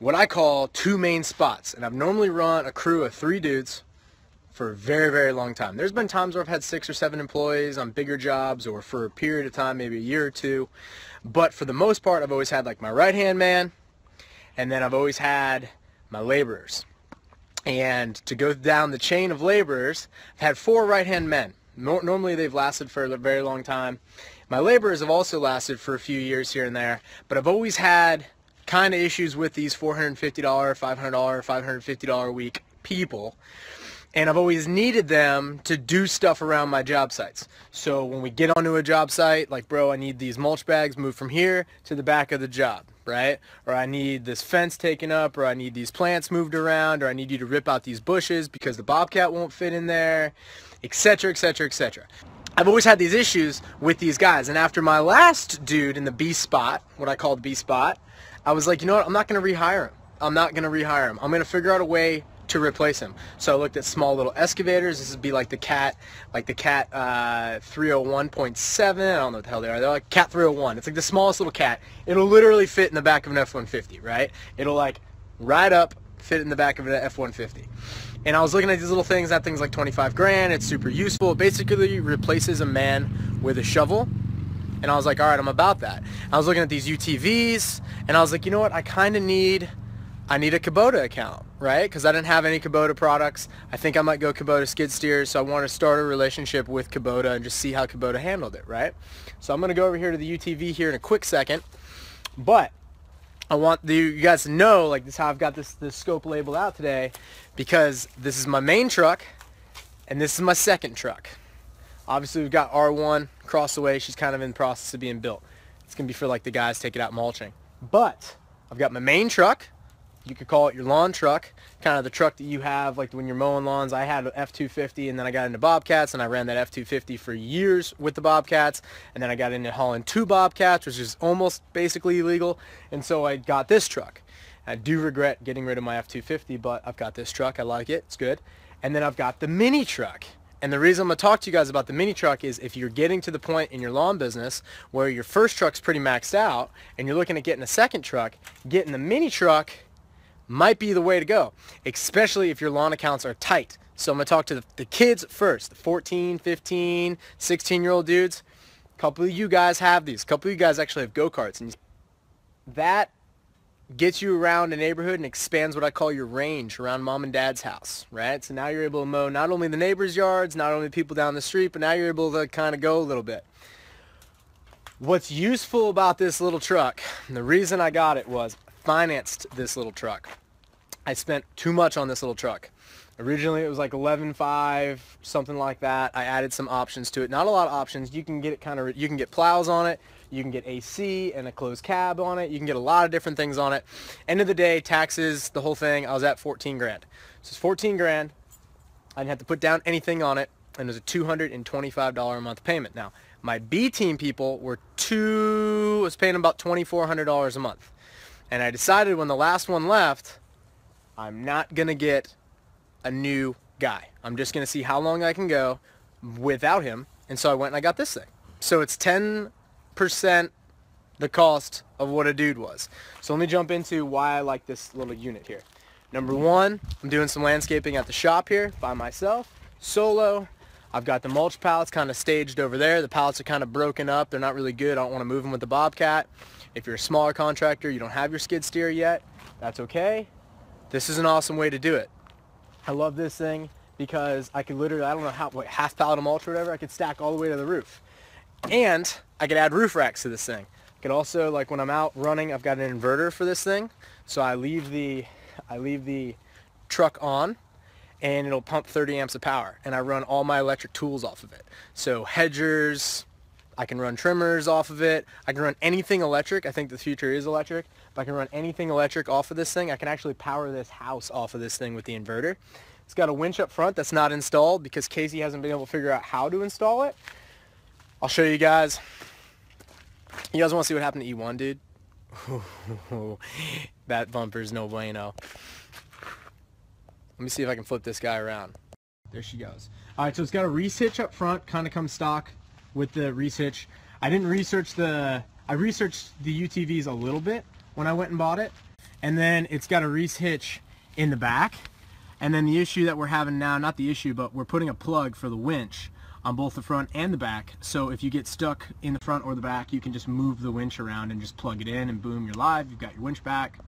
what I call two main spots. And I've normally run a crew of 3 dudes for a very, very long time. There's been times where I've had 6 or 7 employees on bigger jobs or for a period of time, maybe a year or 2. But for the most part, I've always had like my right-hand man, and then I've always had my laborers. And to go down the chain of laborers, I've had 4 right-hand men. Normally they've lasted for a very long time. My laborers have also lasted for a few years here and there, but I've always had kind of issues with these $450, $500, $550 a week people. And I've always needed them to do stuff around my job sites. So when we get onto a job site, like, bro, I need these mulch bags moved from here to the back of the job, right? Or I need this fence taken up, or I need these plants moved around, or I need you to rip out these bushes because the bobcat won't fit in there, etc., etc., etc. I've always had these issues with these guys. And after my last dude in the B spot, what I call the B spot, I was like, you know what, I'm not going to rehire him. I'm not going to rehire him. I'm going to figure out a way to replace him. So I looked at small little excavators. This would be like the Cat 301.7. I don't know what the hell they are. They're like Cat 301. It's like the smallest little cat. It'll literally fit in the back of an F-150, right? It'll like ride up, fit in the back of an F-150. And I was looking at these little things. That thing's like 25 grand. It's super useful. It basically replaces a man with a shovel. And I was like, all right, I'm about that. I was looking at these UTVs, and I was like, you know what? I need a Kubota account, right? Because I didn't have any Kubota products. I think I might go Kubota skid steers, so I want to start a relationship with Kubota and just see how Kubota handled it, right? So I'm going to go over here to the UTV here in a quick second, but I want you guys to know, like, this is how I've got this scope labeled out today, because this is my main truck, and this is my second truck. Obviously, we've got R1 across the way. She's kind of in the process of being built. It's going to be for, like, the guys taking out mulching. But I've got my main truck. You could call it your lawn truck, kind of the truck that you have like when you're mowing lawns. I had an F-250, and then I got into Bobcats, and I ran that F-250 for years with the Bobcats, and then I got into hauling 2 Bobcats, which is almost basically illegal, and so I got this truck. I do regret getting rid of my F-250, but I've got this truck. I like it. It's good. And then I've got the mini truck. And the reason I'm going to talk to you guys about the mini truck is if you're getting to the point in your lawn business where your first truck's pretty maxed out and you're looking at getting a second truck, getting the mini truck might be the way to go, especially if your lawn accounts are tight. So I'm going to talk to the kids first, the 14, 15, 16-year-old dudes. A couple of you guys have these. A couple of you guys actually have go-karts. And that gets you around a neighborhood and expands what I call your range around mom and dad's house, right? So now you're able to mow not only the neighbors' yards, not only people down the street, but now you're able to kind of go a little bit. What's useful about this little truck, and the reason I got it was financed this little truck. I spent too much on this little truck. Originally it was like 11.5, something like that. I added some options to it. Not a lot of options. You can get it you can get plows on it. You can get AC and a closed cab on it. You can get a lot of different things on it. End of the day, taxes, the whole thing, I was at 14 grand. So it's 14 grand. I didn't have to put down anything on it, and it was a $225 a month payment. Now, my B team people was paying about $2,400 a month. And I decided when the last one left, I'm not going to get a new guy. I'm just going to see how long I can go without him. And so I went and I got this thing. So it's 10% the cost of what a dude was. So let me jump into why I like this little unit here. Number one, I'm doing some landscaping at the shop here by myself, solo. I've got the mulch pallets kind of staged over there. The pallets are kind of broken up. They're not really good. I don't want to move them with the Bobcat. If you're a smaller contractor, you don't have your skid steer yet, that's okay. This is an awesome way to do it. I love this thing because I could literally, I don't know how, half pallet of mulch or whatever, I could stack all the way to the roof. And I could add roof racks to this thing. I could also, like when I'm out running, I've got an inverter for this thing. So I leave the truck on and it'll pump 30 amps of power. And I run all my electric tools off of it. So hedgers, I can run trimmers off of it. I can run anything electric. I think the future is electric. If I can run anything electric off of this thing, I can actually power this house off of this thing with the inverter. It's got a winch up front that's not installed because Casey hasn't been able to figure out how to install it. I'll show you guys. You guys want to see what happened to E1, dude? That bumper's no bueno. Let me see if I can flip this guy around. There she goes. All right, so it's got a reese hitch up front, kind of comes stock with the reese hitch. I researched the UTVs a little bit when I went and bought it, And then it's got a Reese hitch in the back. And then the issue that we're having now, not the issue, but we're putting a plug for the winch on both the front and the back. So if you get stuck in the front or the back, you can just move the winch around and just plug it in, and boom, you're live. You've got your winch back.